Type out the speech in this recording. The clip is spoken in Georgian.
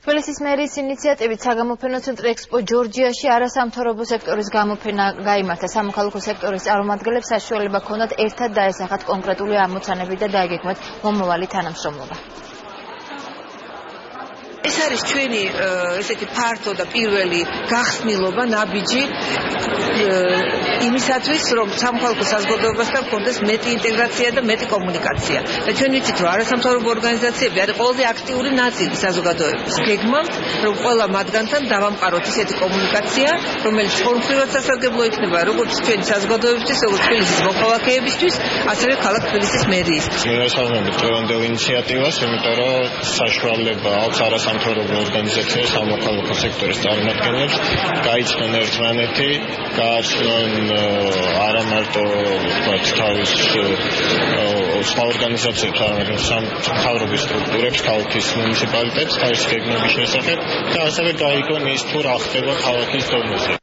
თბილისის მერის ინიციატივით საგამოფენო ცენტრი ექსპო ჯორჯიაში არასამთავრობო სექტორის გამოფენა გაიმართა. სამოქალაქო სექტორის წარმომადგენლებს საშუალება ჰქონდათ ერთად დაესახათ კონკრეტული ამოცანები და დაეგეგმათ მომავალი თანამშრომლობა. ეს არის ჩვენი ესეთი ფართო და პირველი გახსნილობა ნაბიჯი იმისათვის, რომ სამოქალაქო საზოგადოებასთან გქონდეს მეტი ინტეგრაცია და მეტი კომუნიკაცია. და ჩვენ ვიცით, რომ არასამთავრობო ორგანიზაციები არის ყველაზე აქტიური ნაწილი საზოგადოების გეგმავთ, რომ ყველა მათგანთან დავამყაროთ ისეთი კომუნიკაცია, რომელიც ხორმხრივად სასარგებლო იქნება როგორც ჩვენი საზოგადოებისთვის, როგორც თბილისის მოქალაქეებისთვის, ასევე ქალაქ თბილისის მერიისთვის. მივესალმებით დღევანდელ ინიციატივას, იმიტომ რომ საშუალება აქვს არასამთავრობო ორგანიზაციებს, სამოქალაქო სექტორის წარმომადგენლებს გაიცნონ ერთმანეთი, გააცნონ არა მარტო თავის სხვა ორგანიზაციებს, არამედ სამთავრობო სტრუქტურებს, ქალაქის მუნიციპალიტეტს, თავის გეგმების შესახებ და ასევე გაიგონ ის თუ რა ხდება ქალაქის დონეზე.